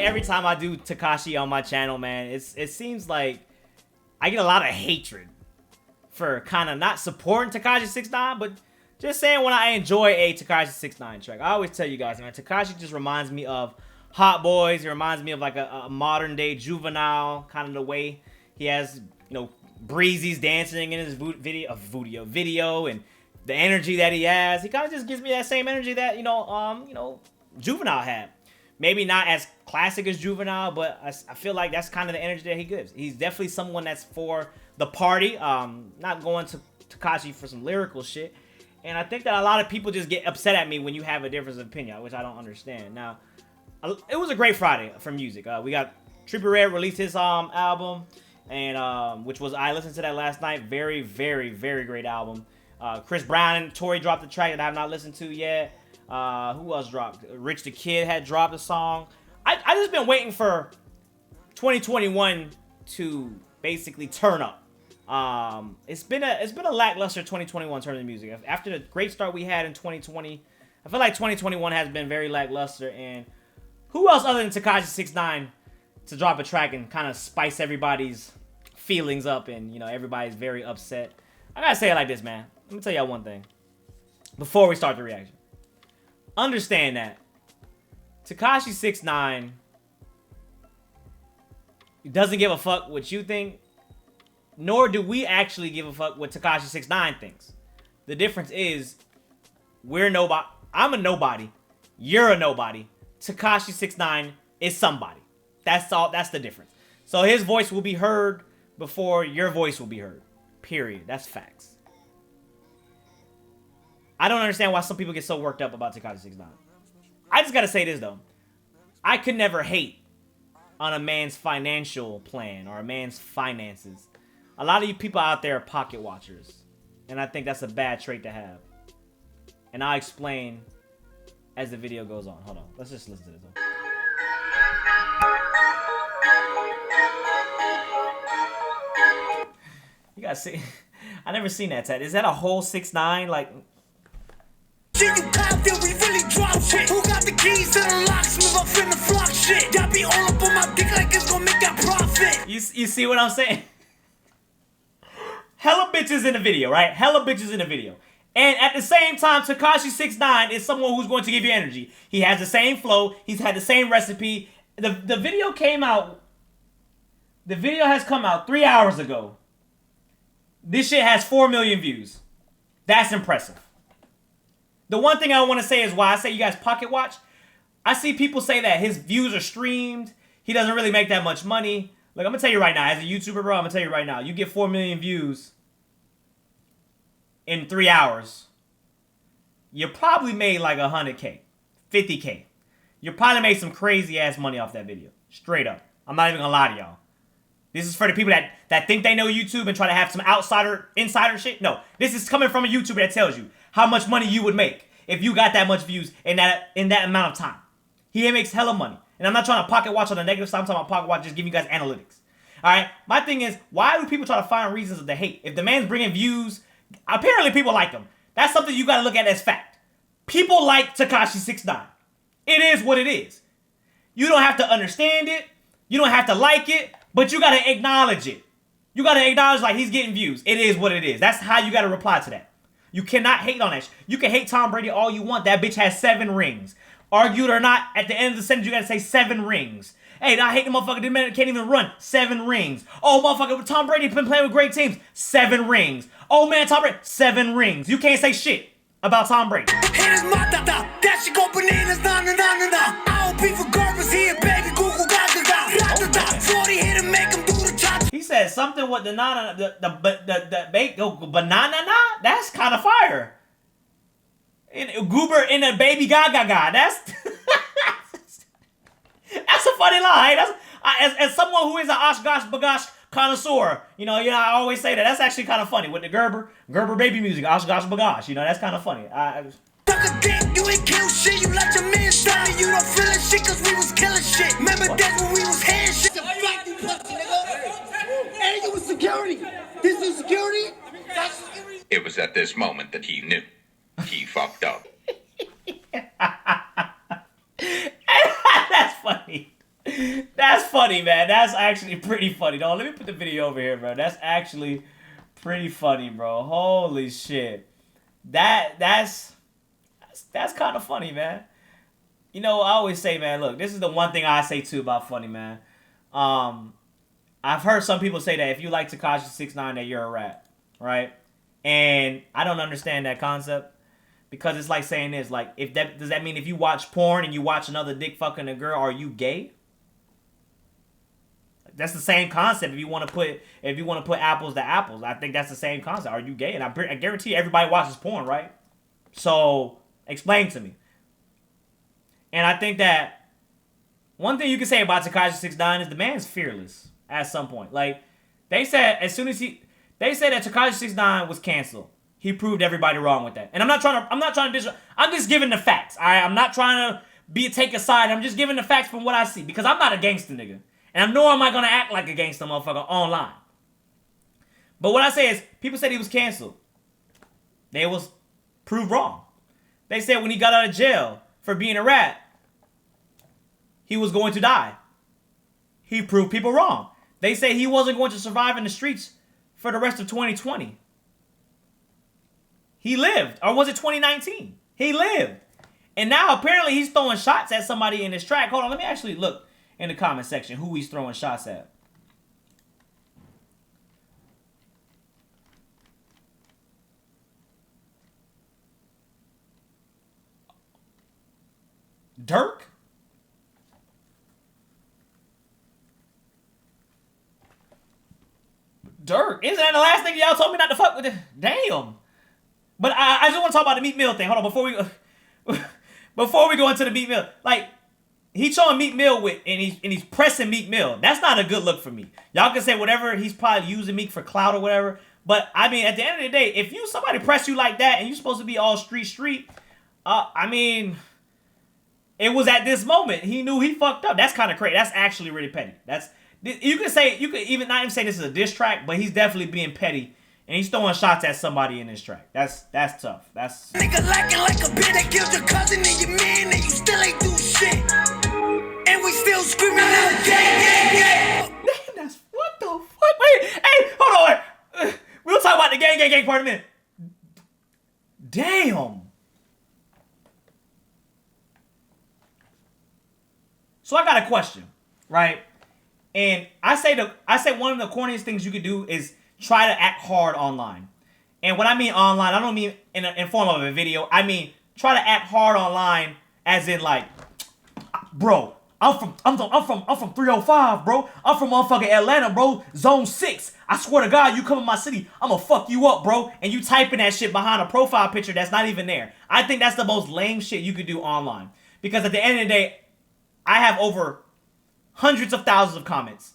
every time I do Tekashi on my channel, man, it seems like I get a lot of hatred for kind of not supporting Tekashi 6ix9ine, but just saying when I enjoy a Tekashi 6ix9ine track. I always tell you guys, man, Tekashi just reminds me of Hot Boys. It reminds me of like a modern day Juvenile, kind of the way he has, you know, Breezy's dancing in his video, and the energy that he has. He kind of just gives me that same energy that, you know, Juvenile had. Maybe not as classic as Juvenile, but I feel like that's kind of the energy that he gives. He's definitely someone that's for the party, not going to Tekashi for some lyrical shit. And I think that a lot of people just get upset at me when you have a difference of opinion, which I don't understand. Now, it was a great Friday for music. We got Trippie Redd released his album, and which was, I listened to that last night. Very, very, very great album. Chris Brown and Tory dropped a track that I have not listened to yet. Who else dropped? Rich the Kid had dropped a song. I just been waiting for 2021 to basically turn up. It's been a lackluster 2021 in terms of music. After the great start we had in 2020, I feel like 2021 has been very lackluster. And who else other than Tekashi 6ix9ine to drop a track and kind of spice everybody's feelings up, and you know, everybody's very upset? I gotta say it like this, man. Let me tell y'all one thing before we start the reaction. Understand that Tekashi 6ix9ine doesn't give a fuck what you think, nor do we actually give a fuck what Tekashi 6ix9ine thinks. The difference is, we're nobody. I'm a nobody. You're a nobody. Tekashi 6ix9ine is somebody. That's all. That's the difference. So his voice will be heard before your voice will be heard. Period. That's facts. I don't understand why some people get so worked up about Tekashi 6ix9ine. I just gotta say this though. I could never hate on a man's financial plan or a man's finances. A lot of you people out there are pocket watchers, and I think that's a bad trait to have. And I'll explain as the video goes on. Hold on. Let's just listen to this one. You guys see? I never seen that, Ted. Is that a whole 6ix9ine? Like, we really drop shit. Who got the keys to the locksmith up in the flock shit? Y'all be all up on my dick like it's gonna make that profit. You see what I'm saying? Hella bitches in the video, right? Hella bitches in the video. And at the same time, Tekashi 6ix9ine is someone who's going to give you energy. He has the same flow. He's had the same recipe. The video came out. The video has come out 3 hours ago. This shit has 4 million views. That's impressive. The one thing I want to say is why I say you guys pocket watch. I see people say that his views are streamed. He doesn't really make that much money. Look, I'm going to tell you right now, as a YouTuber, bro, I'm going to tell you right now, you get 4 million views in 3 hours, you probably made like 100K, 50K. You probably made some crazy ass money off that video. Straight up. I'm not even going to lie to y'all. This is for the people that think they know YouTube and try to have some insider shit. No, this is coming from a YouTuber that tells you how much money you would make if you got that much views in that amount of time. He makes hella money. And I'm not trying to pocket watch on the negative side. I'm talking about pocket watch, just giving you guys analytics. Alright? My thing is, why do people try to find reasons to hate? If the man's bringing views, apparently people like him. That's something you gotta look at as fact. People like Tekashi 6ix9ine. It is what it is. You don't have to understand it. You don't have to like it. But you gotta acknowledge it. You gotta acknowledge like he's getting views. It is what it is. That's how you gotta reply to that. You cannot hate on that. You can hate Tom Brady all you want. That bitch has 7 rings. Argue it or not, at the end of the sentence, you gotta say 7 rings. Hey, I hate the motherfucker. The man can't even run. 7 rings. Oh, motherfucker, Tom Brady been playing with great teams. 7 rings. Oh, man, Tom Brady. 7 rings. You can't say shit about Tom Brady. Here's my da-da. That shit go bananas. Na-na-na-na-na. I don't be for garbage here, baby. Google da-da-da. Da-da-da. 40 here to make him do the cha-cha. He said something with the banana. That's kind of fire. Goober in a baby gaga. That's that's a funny line. That's as someone who is an Oshkosh Bagosh connoisseur, you know, I always say that. That's actually kind of funny with the Gerber baby music, Oshkosh Bagosh. You know, that's kind of funny. Suck a dick, you ain't kill shit. You let your man stop me. You don't feel that shit cause we was killing shit. Remember days when we was hand shit. Hey, you was security. This is security? That's security. It was at this moment that he knew. He fucked up. That's funny. That's funny, man. That's actually pretty funny. No, let me put the video over here, bro. That's actually pretty funny, bro. Holy shit. That's kind of funny, man. You know, I always say, man, look, this is the one thing I say too about funny, man. I've heard some people say that if you like Tekashi 6ix9ine that you're a rat, right? And I don't understand that concept. Because it's like saying this, like, does that mean if you watch porn and you watch another dick fucking a girl, are you gay? That's the same concept. If you want to put apples to apples, I think that's the same concept. Are you gay? And I guarantee everybody watches porn, right? So explain to me. And I think that one thing you can say about Tekashi 6ix9ine is the man's fearless at some point. Like they said, that Tekashi 6ix9ine was canceled. He proved everybody wrong with that. And I'm just giving the facts. I'm not trying to take a side. I'm just giving the facts from what I see. Because I'm not a gangster nigga. And I know I'm not going to act like a gangster motherfucker online. But what I say is, people said he was canceled. They was proved wrong. They said when he got out of jail for being a rat, he was going to die. He proved people wrong. They say he wasn't going to survive in the streets for the rest of 2020. He lived. Or was it 2019? He lived. And now apparently he's throwing shots at somebody in his track. Hold on, let me actually look in the comment section who he's throwing shots at. DURK? DURK? Isn't that the last thing y'all told me not to fuck with it? Damn. But I just want to talk about the Meek Mill thing. Hold on, before we go into the Meek Mill. Like, he's showing Meek Mill and he's pressing Meek Mill. That's not a good look for me. Y'all can say whatever, he's probably using Meek for clout or whatever. But, I mean, at the end of the day, if somebody press you like that and you're supposed to be all street, I mean, it was at this moment. He knew he fucked up. That's kind of crazy. That's actually really petty. You could even not even say this is a diss track, but he's definitely being petty. And he's throwing shots at somebody in this track. That's tough. That's nigga lacking like a bitch that killed your cousin and your man, and you still ain't do shit. And we still screaming out gang. That's what the fuck? Wait, hey, hold on. We'll talk about the gang part in a minute. Damn. So I got a question, right? And I say one of the corniest things you could do is try to act hard online. And when I mean online, I don't mean in form of a video. I mean try to act hard online as in like, bro, I'm from 305, bro. I'm from motherfucking Atlanta, bro. Zone 6. I swear to God, you come in my city, I'ma fuck you up, bro. And you typing that shit behind a profile picture that's not even there. I think that's the most lame shit you could do online. Because at the end of the day, I have over hundreds of thousands of comments.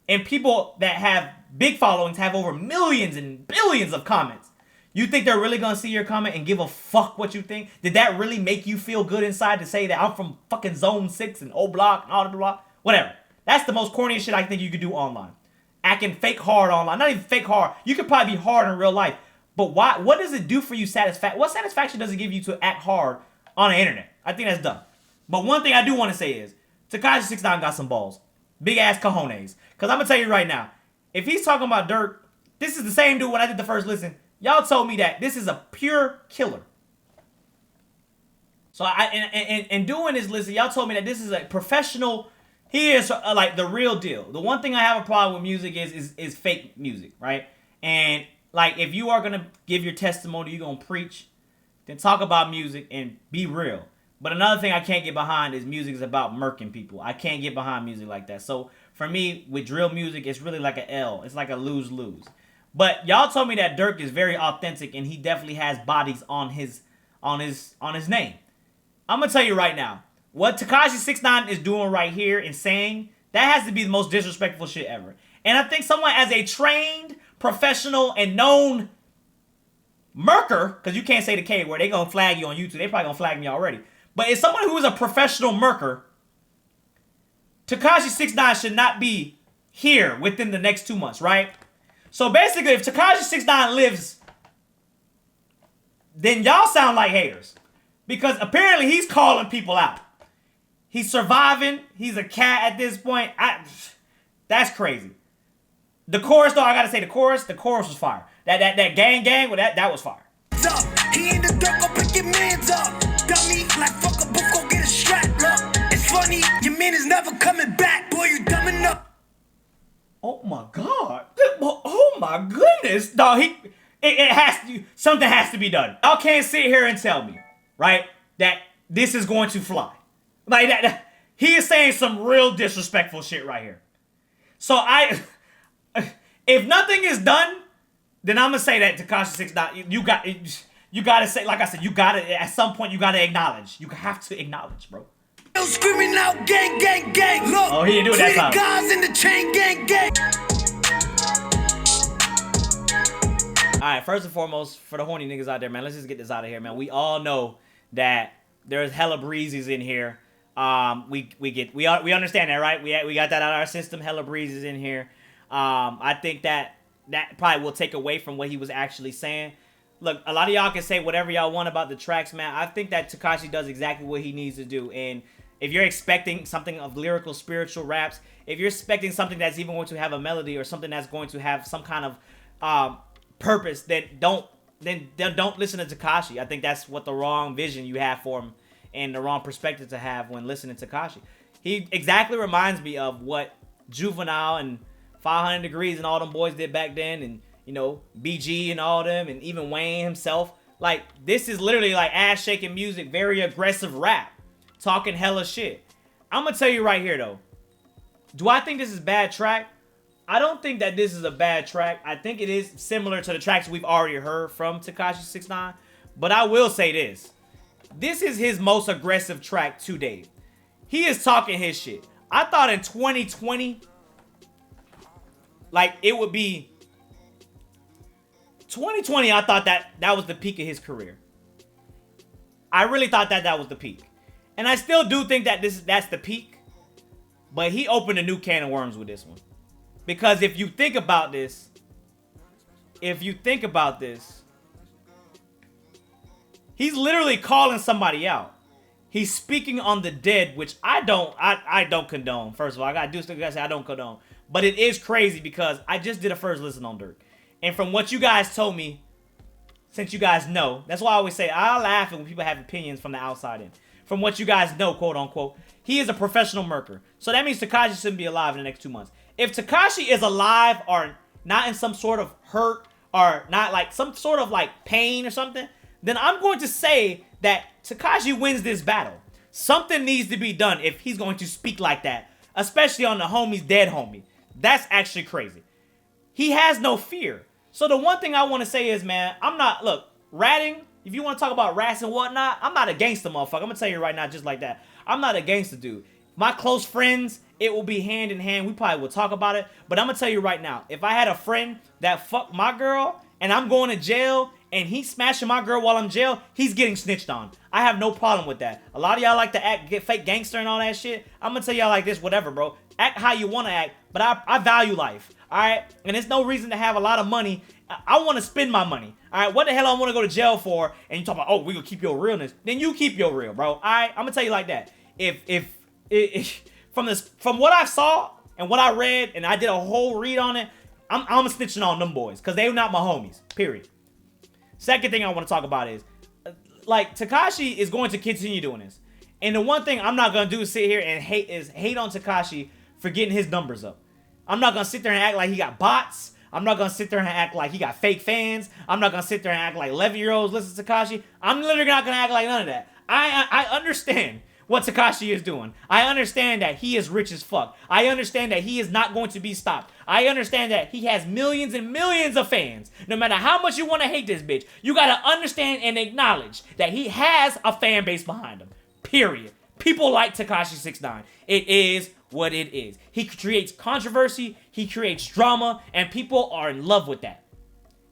And people that have big followings have over millions and billions of comments. You think they're really going to see your comment and give a fuck what you think? Did that really make you feel good inside to say that I'm from fucking Zone 6 and O Block and all the block? Whatever. That's the most corniest shit I think you could do online. Acting fake hard online. Not even fake hard. You could probably be hard in real life. But why? What does it do for you what satisfaction does it give you to act hard on the internet? I think that's dumb. But one thing I do want to say is, Tekashi 6ix9ine got some balls. Big ass cojones. Because I'm going to tell you right now, if he's talking about DURK, this is the same dude when I did the first listen. Y'all told me that this is a pure killer. So in doing this listen, y'all told me that this is a professional. He is like the real deal. The one thing I have a problem with music is fake music, right? And like if you are going to give your testimony, you're going to preach, then talk about music and be real. But another thing I can't get behind is music is about murking people. I can't get behind music like that. So for me, with drill music, it's really like an L. It's like a lose-lose. But y'all told me that DURK is very authentic and he definitely has bodies on his name. I'm gonna tell you right now, what Tekashi 6ix9ine is doing right here and saying, that has to be the most disrespectful shit ever. And I think someone as a trained, professional, and known murker, because you can't say the K word, they gonna flag you on YouTube. They probably gonna flag me already. But as someone who is a professional murker, Tekashi 6ix9ine should not be here within the next 2 months, right? So basically, if Tekashi 6ix9ine lives, then y'all sound like haters. Because apparently he's calling people out. He's surviving. He's a cat at this point. That's crazy. The chorus, though, I gotta say the chorus was fire. That gang, well, that was fire. He in the dark, go pick your mans up. Dummy, like fuck a book, go get a strap. Look, it's funny, your man is never coming back. Boy, you dumb enough. Oh my god. Oh my goodness. Dog, it has to, something has to be done. Y'all can't sit here and tell me, right, that this is going to fly. Like that he is saying some real disrespectful shit right here. So if nothing is done, then I'm gonna say that Tekashi 6IX9INE, you gotta say, like I said, you gotta, at some point, you gotta acknowledge. You have to acknowledge, bro. Screaming out gang, gang, gang. Look, oh, he didn't do it that time. Guys in the chain gang, gang. Alright, first and foremost, for the horny niggas out there, man, let's just get this out of here, man. We all know that there's hella breezes in here. We understand that, right? We got that out of our system. Hella breezes in here. I think that probably will take away from what he was actually saying. Look, a lot of y'all can say whatever y'all want about the tracks, man. I think that Tekashi does exactly what he needs to do. And if you're expecting something of lyrical, spiritual raps, if you're expecting something that's even going to have a melody or something that's going to have some kind of purpose, then don't listen to Tekashi. I think that's what the wrong vision you have for him and the wrong perspective to have when listening to Tekashi. He exactly reminds me of what Juvenile and 500 Degrees and all them boys did back then, and you know, BG and all them, and even Wayne himself. Like, this is literally like ass-shaking music, very aggressive rap, talking hella shit. I'm gonna tell you right here, though. Do I think this is a bad track? I don't think that this is a bad track. I think it is similar to the tracks we've already heard from Tekashi 6IX9INE. But I will say this. This is his most aggressive track to date. He is talking his shit. I thought in 2020, like, it would be 2020, I thought that was the peak of his career. I really thought that was the peak. And I still do think that that's the peak. But he opened a new can of worms with this one. Because if you think about this, he's literally calling somebody out. He's speaking on the dead, which I don't condone. First of all, I gotta say I don't condone. But it is crazy because I just did a first listen on DURK. And from what you guys told me, since you guys know, that's why I always say I laugh when people have opinions from the outside in. From what you guys know, quote unquote, he is a professional murker. So that means Tekashi shouldn't be alive in the next 2 months. If Tekashi is alive or not in some sort of hurt or not like some sort of like pain or something, then I'm going to say that Tekashi wins this battle. Something needs to be done if he's going to speak like that, especially on the homie's dead homie. That's actually crazy. He has no fear. So the one thing I want to say is, man, I'm not, look, ratting, if you want to talk about rats and whatnot, I'm not a gangster motherfucker. I'm going to tell you right now just like that. I'm not a gangster dude. My close friends, it will be hand in hand. We probably will talk about it. But I'm going to tell you right now, if I had a friend that fucked my girl and I'm going to jail and he's smashing my girl while I'm in jail, he's getting snitched on. I have no problem with that. A lot of y'all like to get fake gangster and all that shit. I'm going to tell y'all like this, whatever, bro. Act how you want to act, but I value life, all right? And there's no reason to have a lot of money. I want to spend my money, all right? What the hell I want to go to jail for? And you talk about, oh, we gonna keep your realness. Then you keep your real, bro, all right? I'm going to tell you like that. If from what I saw and what I read, and I did a whole read on it, I'm snitching on them boys because they're not my homies, period. Second thing I want to talk about is, like, Tekashi is going to continue doing this. And the one thing I'm not going to do is sit here and hate on Tekashi for getting his numbers up. I'm not going to sit there and act like he got bots. I'm not going to sit there and act like he got fake fans. I'm not going to sit there and act like 11-year-olds listen to Tekashi. I'm literally not going to act like none of that. I understand what Tekashi is doing. I understand that he is rich as fuck. I understand that he is not going to be stopped. I understand that he has millions and millions of fans. No matter how much you want to hate this bitch, you got to understand and acknowledge that he has a fan base behind him. Period. People like Tekashi 6IX9INE. It is what it is. He creates controversy, he creates drama, and people are in love with that.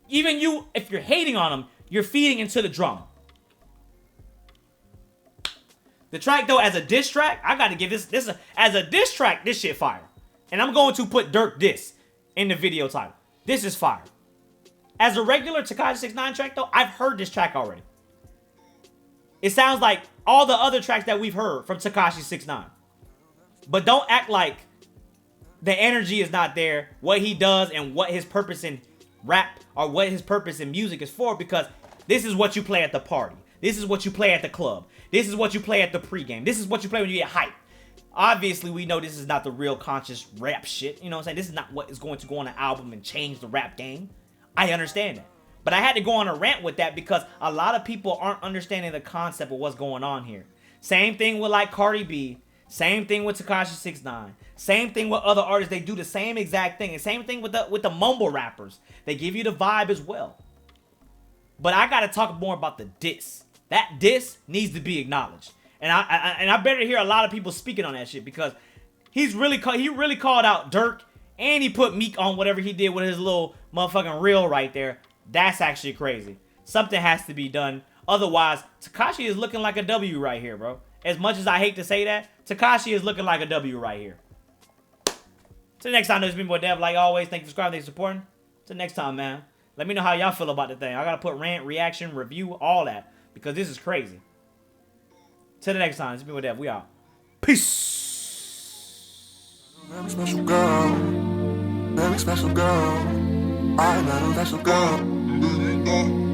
Even you, if you're hating on him, you're feeding into the drama. The track, though, as a diss track, I gotta give this as a diss track, this shit fire. And I'm going to put DURK diss in the video title. This is fire. As a regular Tekashi 6IX9INE track, though, I've heard this track already. It sounds like all the other tracks that we've heard from Tekashi 6ix9ine. But don't act like the energy is not there, what he does and what his purpose in rap or what his purpose in music is for, because this is what you play at the party. This is what you play at the club. This is what you play at the pregame. This is what you play when you get hyped. Obviously, we know this is not the real conscious rap shit. You know what I'm saying? This is not what is going to go on an album and change the rap game. I understand that. But I had to go on a rant with that because a lot of people aren't understanding the concept of what's going on here. Same thing with like Cardi B. Same thing with Tekashi 6ix9ine. Same thing with other artists. They do the same exact thing. And same thing with the mumble rappers. They give you the vibe as well. But I gotta talk more about the diss. That diss needs to be acknowledged. And I better hear a lot of people speaking on that shit because he really called out DURK and he put Meek on whatever he did with his little motherfucking reel right there. That's actually crazy. Something has to be done. Otherwise, Tekashi is looking like a W right here, bro. As much as I hate to say that, Tekashi is looking like a W right here. Till next time, this has been boy Dev. Like always, thank you for subscribing, thank you for supporting. Till next time, man. Let me know how y'all feel about the thing. I gotta put rant, reaction, review, all that. Because this is crazy. Till the next time, this has been boy Dev. We out. Peace. Very special girl. Very special girl. I met a special girl.